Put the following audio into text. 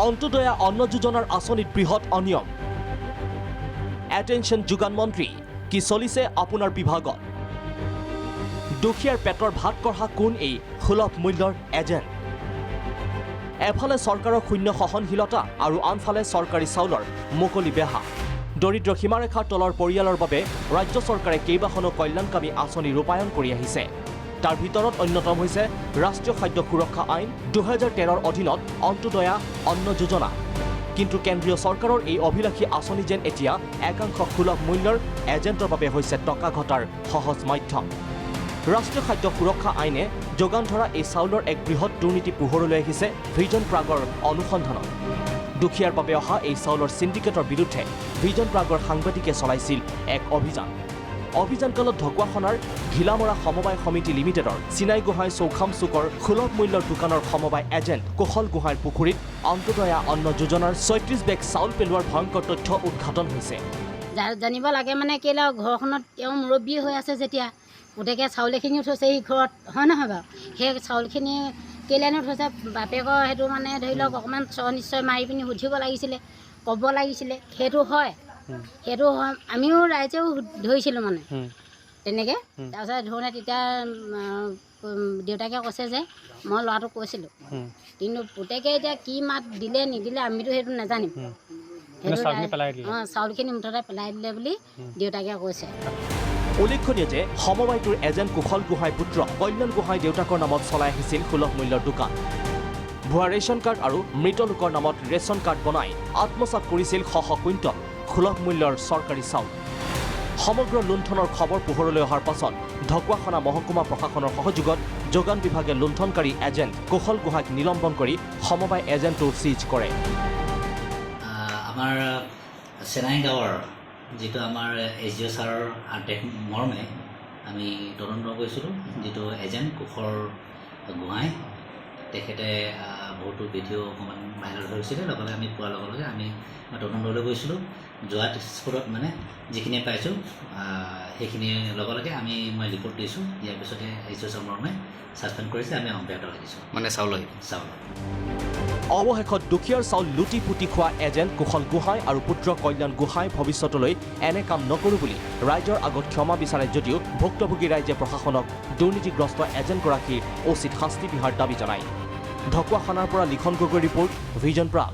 অন্তোদয়া অন্ন যোজনাৰ আঁচনিত বৃহৎ অনিয়ম এটেনশ্যন যোগান মন্ত্ৰী কি চলিছে আপোনাৰ বিভাগত দুখীয়াৰ পেটৰ ভাত কঢ়া কোন এই সুলভ মূল্যৰ এজেণ্ট এফালে চৰকাৰৰ শূন্য সহনশীলতা আৰু আনফালে চৰকাৰী চাউলৰ মুকলি বেহা দৰিদ্ৰ সীমাৰেখাৰ তলৰ পৰিয়ালৰ বাবে ৰাজ্য চৰকাৰে কেইবাখনো কল্যাণকামী আঁচনি ৰূপায়ণ কৰি আহিছে তাৰ ভিতৰত অন্যতম হৈছে ৰাষ্ট্ৰীয় খাদ্য সুৰক্ষা আইন 2013ৰ অধীনত অন্তোদয়া অন্ন যোজনা কিন্তু কেন্দ্ৰীয় চৰকাৰৰ এই অভিলাষী আঁচনি যেন এতিয়া একাংশ সুলভ মূল্যৰ এজেণ্টৰ বাবে হৈছে টকা ঘটাৰ সহজ মাধ্যম ৰাষ্ট্ৰীয় খাদ্য সুৰক্ষা আইনে যোগান ধৰা এই চাউলৰ এক বৃহৎ দুৰ্নীতি পোহৰলৈ আহিছে ভিজন প্ৰাগৰ অনুসন্ধানত দুখীয়াৰ বাবে অহা এই চাউলৰ সিন্ডিকেটৰ বিৰুদ্ধে ভিজন প্ৰাগৰ সাংবাদিকে চলাইছিল এক অভিযানকালত ঢকুৱাখনাৰ ঘিলামৰা সমবায় সমিতি লিমিটেডৰ চিনাই গোহাঁই চৌখাম চুকৰ সুলভ মূল্যৰ দোকানৰ সমবায় এজেণ্ট কুশল গোহাঁইৰ পুখুৰীত অন্তোদয়া অন্ন যোজনাৰ 36 বেগ চাউল পেলোৱাৰ ভয়ংকৰ তথ্য উদ্ঘাটন হৈছে জানিব লাগে মানে কেলে ঘৰখনত তেওঁ মুৰব্বী হৈ আছে যেতিয়া গোটেই চাউলখিনিও থৈছে এই ঘৰত হয় নহয় বাৰু সেই চাউলখিনি কেলেনো থৈছে বাপেকৰ সেইটো মানে ধৰি লওক অকণমান নিশ্চয় মাৰি পিনি সুধিব লাগিছিলে ক'ব লাগিছিলে সেইটো হয় আমিও ৰাইজেও ধৰিছিলোঁ মানে তেনেকৈ তাৰপিছত ধৰণে তেতিয়া দেউতাকে কৈছে যে মই ল'ৰাটোক কৈছিলোঁ কিন্তু পুতেকে এতিয়া কি মাত দিলে নিদিলে আমিতো সেইটো নাজানিম সেইটো চাউলখিনি মুঠতে পেলাই দিলে বুলি দেউতাকে কৈছে উল্লেখনীয় যে সমবায়টোৰ এজেণ্ট কুশল গোহাঁই পুত্ৰ কল্যাণ গোহাঁই দেউতাকৰ নামত চলাই আহিছিল সুলভ মূল্যৰ দোকান ভুৱা ৰেচন কাৰ্ড আৰু মৃত লোকৰ নামত ৰেচন কাৰ্ড বনাই আত্মসাৎ কৰিছিল শ কুইণ্টল সুলভ মূল্যৰ চৰকাৰী চাউল সমগ্ৰ লুণ্ঠনৰ খবৰ পোহৰলৈ অহাৰ পাছত ঢকুৱাখনা মহকুমা প্ৰশাসনৰ সহযোগত যোগান বিভাগে লুণ্ঠনকাৰী এজেণ্ট কুশল গোহাঁইক নিলম্বন কৰি সমবায় এজেণ্টটো চিজ কৰে আমাৰ চেনাই গাঁৱৰ যিটো আমাৰ SDO ছাৰৰ আদেশ মৰ্মে আমি তদন্ত কৰিছিলোঁ যিটো এজেণ্ট কুশল গোহাঁই তেখেতে বহুতো ভিডিঅ' অকণমান ভাইৰেল হৈছিলে লগতে আমি পোৱাৰ লগে লগে আমি তদন্তলৈ গৈছিলোঁ যোৱা স্পটত মানে যিখিনি পাইছোঁ সেইখিনিৰ লগে লগে মই ৰিপৰ্ট দিছোঁ ইয়াৰ পিছতে SDO ছাৰ মৰ্মে ছাছপেণ্ড কৰিছে আমি অব্যাহত ৰাখিছোঁ মানে চাউল অৱশেষত দুখীয়াৰ চাউল লুটি পুতি খোৱা এজেণ্ট কুশল গোহাঁই আৰু পুত্ৰ কল্যাণ গোহাঁই ভৱিষ্যতলৈ এনে কাম নকৰোঁ বুলি ৰাইজৰ আগত ক্ষমা বিচাৰে যদিও ভুক্তভোগী ৰাইজে প্ৰশাসনক দুৰ্নীতিগ্ৰস্ত এজেণ্টগৰাকীৰ উচিত শাস্তি বিহাৰ দাবী জনায় ঢকুৱাখানাৰ পৰা লিখন গগৈ ৰিপৰ্ট ভিজন প্ৰাগ